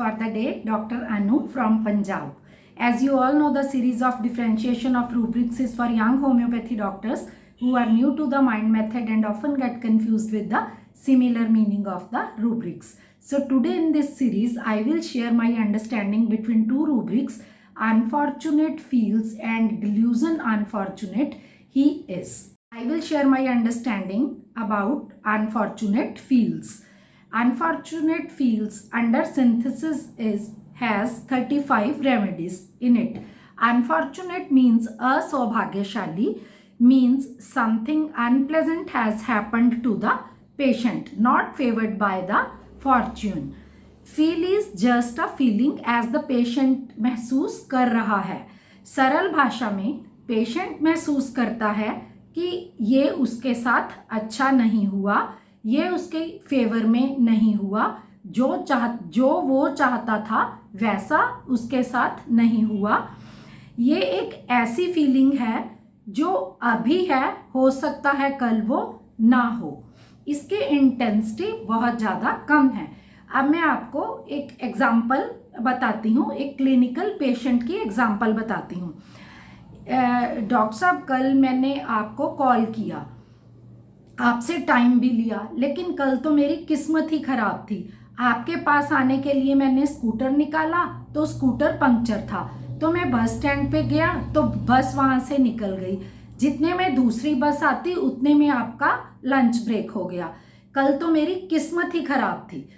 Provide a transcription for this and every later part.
for the day, Dr. Anu from Punjab. As you all know, the series of differentiation of rubrics is for young homeopathy doctors who are new to the mind method and often get confused with the similar meaning of the rubrics. So today in this series, I will share my understanding between two rubrics, unfortunate feels and delusion unfortunate he is. I will share my understanding about unfortunate feels. Unfortunate feels under synthesis has 35 remedies in it. Unfortunate means asaurbhagyashali, means something unpleasant has happened to the patient, not favored by the fortune. Feel is just a feeling as the patient महसूस कर रहा है. सरल भाषा में patient महसूस करता है कि ये उसके साथ अच्छा नहीं हुआ, ये उसके फेवर में नहीं हुआ, जो वो चाहता था वैसा उसके साथ नहीं हुआ. ये एक ऐसी फीलिंग है जो अभी है, हो सकता है कल वो ना हो. इसकी इंटेंसिटी बहुत ज़्यादा कम है. अब मैं आपको एक एग्जाम्पल बताती हूँ, एक क्लिनिकल पेशेंट की एग्जाम्पल बताती हूँ. डॉक्टर साहब, कल मैंने आपको कॉल किया, आपसे टाइम भी लिया, लेकिन कल तो मेरी किस्मत ही खराब थी. आपके पास आने के लिए मैंने स्कूटर निकाला तो स्कूटर पंक्चर था, तो मैं बस स्टैंड पे गया तो बस वहाँ से निकल गई. जितने में दूसरी बस आती उतने में आपका लंच ब्रेक हो गया. कल तो मेरी किस्मत ही खराब थी,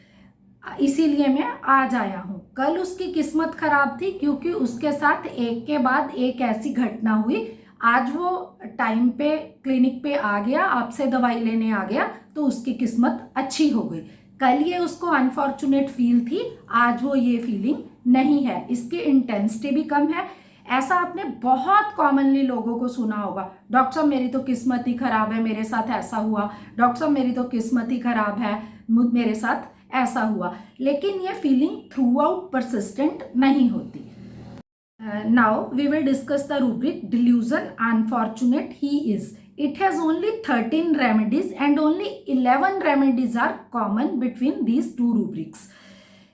इसीलिए मैं आज आया हूँ. कल उसकी किस्मत खराब थी क्योंकि उसके साथ एक के बाद एक ऐसी घटना हुई. आज वो टाइम पे क्लिनिक पे आ गया, आपसे दवाई लेने आ गया, तो उसकी किस्मत अच्छी हो गई. कल ये उसको अनफॉर्चुनेट फील थी, आज वो ये फीलिंग नहीं है. इसकी इंटेंसिटी भी कम है. ऐसा आपने बहुत कॉमनली लोगों को सुना होगा, डॉक्टर साहब मेरी तो किस्मत ही खराब है, मेरे साथ ऐसा हुआ. डॉक्टर साहब मेरी तो किस्मत ही खराब है, मेरे साथ ऐसा हुआ. लेकिन ये फीलिंग थ्रू आउट परसिस्टेंट नहीं होती. Now we will discuss the rubric delusion unfortunate he is. It has only 13 remedies and only 11 remedies are common between these two rubrics.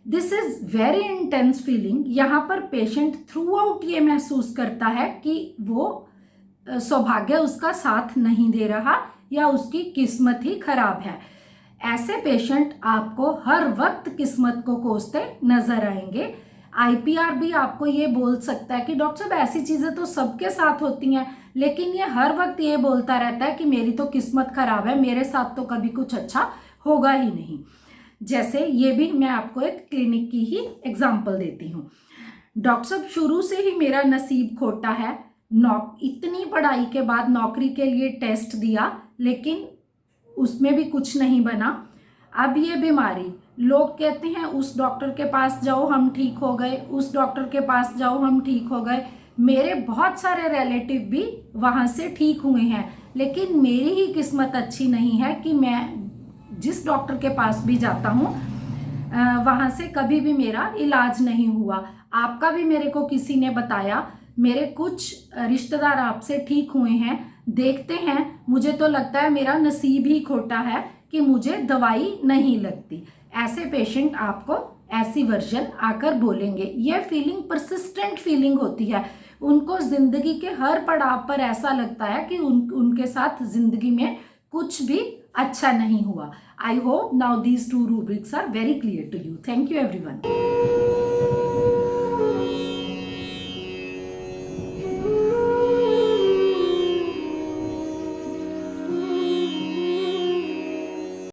This is very intense feeling. यहाँ पर patient through out ये महसूस करता है कि वो सौभाग्य उसका साथ नहीं दे रहा या उसकी किस्मत ही खराब है. ऐसे पेशेंट आपको हर वक्त किस्मत को कोसते नजर आएंगे. आईपीआर भी आपको ये बोल सकता है कि डॉक्टर साहब ऐसी चीज़ें तो सबके साथ होती हैं, लेकिन ये हर वक्त ये बोलता रहता है कि मेरी तो किस्मत खराब है, मेरे साथ तो कभी कुछ अच्छा होगा ही नहीं. जैसे ये भी मैं आपको एक क्लिनिक की ही एग्जांपल देती हूँ. डॉक्टर साहब शुरू से ही मेरा नसीब खोटा है, इतनी पढ़ाई के बाद नौकरी के लिए टेस्ट दिया, लेकिन उसमें भी कुछ नहीं बना. अब ये बीमारी, लोग कहते हैं उस डॉक्टर के पास जाओ हम ठीक हो गए, उस डॉक्टर के पास जाओ हम ठीक हो गए. मेरे बहुत सारे रिलेटिव भी वहाँ से ठीक हुए हैं, लेकिन मेरी ही किस्मत अच्छी नहीं है कि मैं जिस डॉक्टर के पास भी जाता हूँ वहाँ से कभी भी मेरा इलाज नहीं हुआ. आपका भी मेरे को किसी ने बताया, मेरे कुछ रिश्तेदार आपसे ठीक हुए हैं, देखते हैं, मुझे तो लगता है मेरा नसीब ही खोटा है कि मुझे दवाई नहीं लगती. ऐसे पेशेंट आपको ऐसी वर्जन आकर बोलेंगे. ये फीलिंग परसिस्टेंट फीलिंग होती है. उनको जिंदगी के हर पड़ाव पर ऐसा लगता है कि उनके साथ जिंदगी में कुछ भी अच्छा नहीं हुआ. I hope now these two rubrics are very clear to you. Thank you everyone.